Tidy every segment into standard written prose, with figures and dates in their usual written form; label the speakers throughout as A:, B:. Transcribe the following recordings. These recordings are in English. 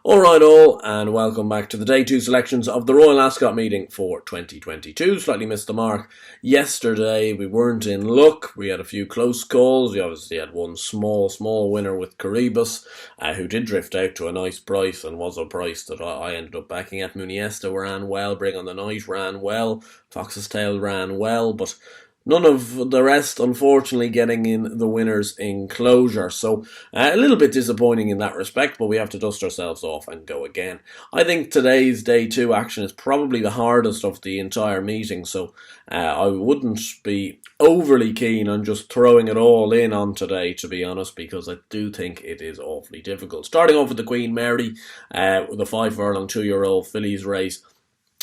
A: Alright all, and welcome back to the Day 2 selections of the Royal Ascot meeting for 2022. Slightly missed the mark yesterday. We weren't in luck. We had a few close calls. We obviously had one small winner with Caribus, who did drift out to a nice price and was a price that I ended up backing at. Muniesta ran well, Bring on the Night ran well, Fox's Tail ran well, but none of the rest, unfortunately, getting in the winner's enclosure. So a little bit disappointing in that respect, but we have to dust ourselves off and go again. I think today's Day 2 action is probably the hardest of the entire meeting, so I wouldn't be overly keen on just throwing it all in on today, to be honest, because I do think it is awfully difficult. Starting off with the Queen Mary, with a 5 furlong 2-year-old fillies race.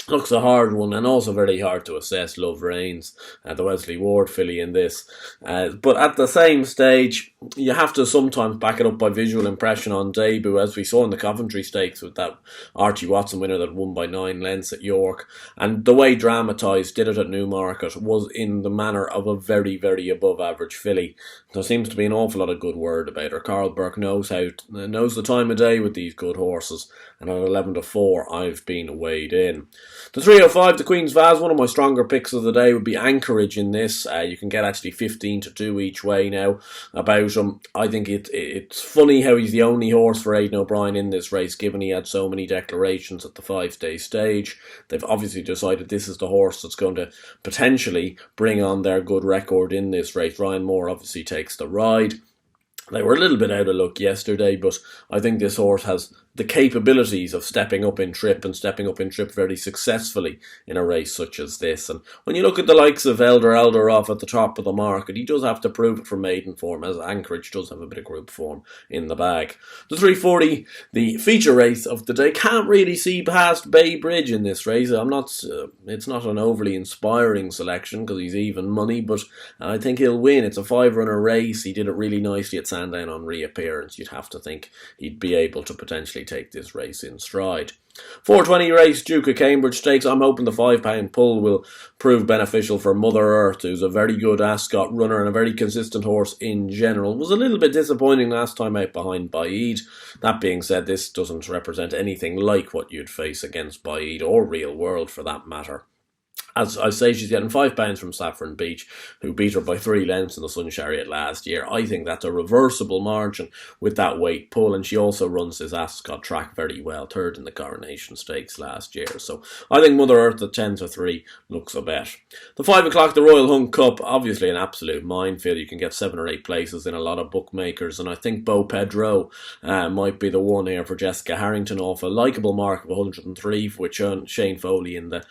A: Looks a hard one and also very hard to assess. Love Reigns, the Wesley Ward filly in this. But at the same stage, you have to sometimes back it up by visual impression on debut, as we saw in the Coventry Stakes with that Archie Watson winner that won by 9 lengths at York. And the way Dramatised did it at Newmarket was in the manner of a very, very above average filly. There seems to be an awful lot of good word about her. Carl Burke knows the time of day with these good horses. And at 11-4, I've been weighed in. The 305, the Queen's Vase, one of my stronger picks of the day would be Anchorage in this. You can get actually 15-2 each way now about him. I think it's funny how he's the only horse for Aidan O'Brien in this race, given he had so many declarations at the 5-day stage. They've obviously decided this is the horse that's going to potentially bring on their good record in this race. Ryan Moore obviously takes the ride. They were a little bit out of luck yesterday, but I think this horse has the capabilities of stepping up in trip very successfully in a race such as this. And when you look at the likes of Elder off at the top of the market, he does have to prove it from maiden form, as Anchorage does have a bit of group form in the bag. The 340, the feature race of the day, can't really see past Bay Bridge in this race. It's not an overly inspiring selection because he's even money, but I think he'll win. It's a 5-runner race. He did it really nicely at Sandown on reappearance. You'd have to think he'd be able to potentially take this race in stride. 420 race, Duke of Cambridge Stakes. I'm hoping the £5 pull will prove beneficial for Mother Earth, who's a very good Ascot runner and a very consistent horse in general. Was a little bit disappointing last time out behind Bopedro. That being said, this doesn't represent anything like what you'd face against Bopedro or Real World for that matter. As I say, she's getting £5 from Saffron Beach, who beat her by 3 lengths in the Sun Chariot last year. I think that's a reversible margin with that weight pull, and she also runs this Ascot track very well, 3rd in the Coronation Stakes last year. So I think Mother Earth at 10-3 looks a bet. The 5 o'clock, the Royal Hunt Cup, obviously an absolute minefield. You can get 7 or 8 places in a lot of bookmakers, and I think Bopedro might be the one here for Jessica Harrington, off a likeable mark of 103, for which Shane Foley in the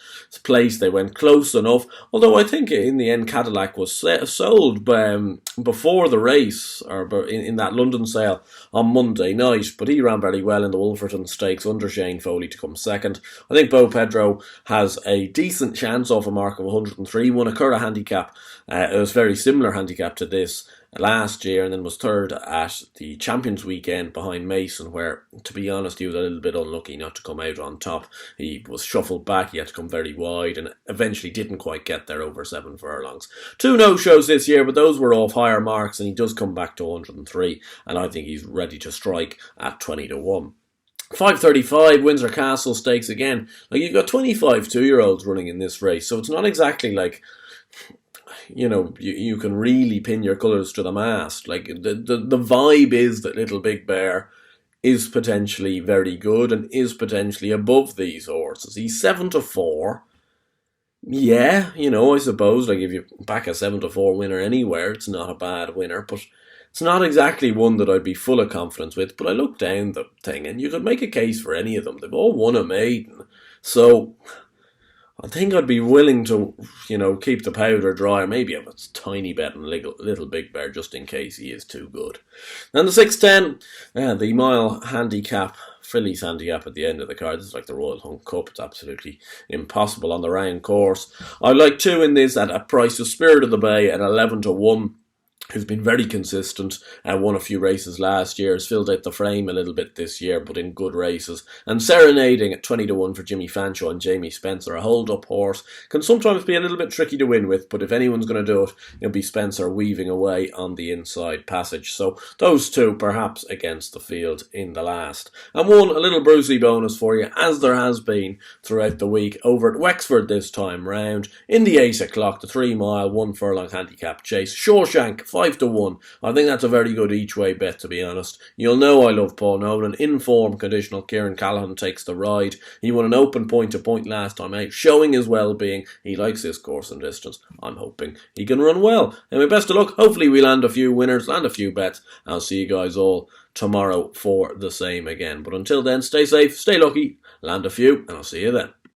A: place. They went close enough, although I think in the end Cadillac was sold before the race, or in that London sale on Monday night, but he ran very well in the Wolverton Stakes under Shane Foley to come second. I think Bopedro has a decent chance off a mark of 103, won a Curragh handicap. It was very similar handicap to this last year, and then was 3rd at the Champions Weekend behind Mason, where, to be honest, he was a little bit unlucky not to come out on top. He was shuffled back, he had to come very wide, and eventually didn't quite get there over 7 furlongs. 2 no-shows this year, but those were off higher marks, and he does come back to 103, and I think he's ready to strike at 20-1. 5:35, Windsor Castle Stakes again. Like, you've got 25 2-year-olds running in this race, so it's not exactly like, you know, you can really pin your colours to the mast. Like, the vibe is that Little Big Bear is potentially very good and is potentially above these horses. He's 7-4. Yeah, you know, I suppose, like, if you back a 7-4 winner anywhere, it's not a bad winner, but it's not exactly one that I'd be full of confidence with. But I look down the thing, and you could make a case for any of them. They've all won a maiden, so I think I'd be willing to, you know, keep the powder dry, or maybe have a tiny bet on Little Big Bear just in case he is too good. And the 6:10, the mile handicap, fillies handicap at the end of the card. This is like the Royal Hunt Cup. It's absolutely impossible on the round course. I like 2 in this at a price of Spirit of the Bay at 11-1. who's been very consistent, won a few races last year, has filled out the frame a little bit this year, but in good races. And Serenading at 20-1 for Jimmy Fanshawe and Jamie Spencer, a hold-up horse, can sometimes be a little bit tricky to win with, but if anyone's going to do it, it'll be Spencer weaving away on the inside passage. So those two perhaps against the field in the last. And one, a little Brucey bonus for you, as there has been throughout the week, over at Wexford this time round, in the 8 o'clock, the 3 mile, 1 furlong handicap chase. Shawshank, 5-1. I think that's a very good each-way bet, to be honest. You'll know I love Paul Nolan. In form, conditional. Kieran Callahan takes the ride. He won an open point-to-point last time out, showing his well-being. He likes this course and distance. I'm hoping he can run well. Anyway, best of luck. Hopefully we land a few winners, land a few bets. I'll see you guys all tomorrow for the same again. But until then, stay safe, stay lucky, land a few, and I'll see you then.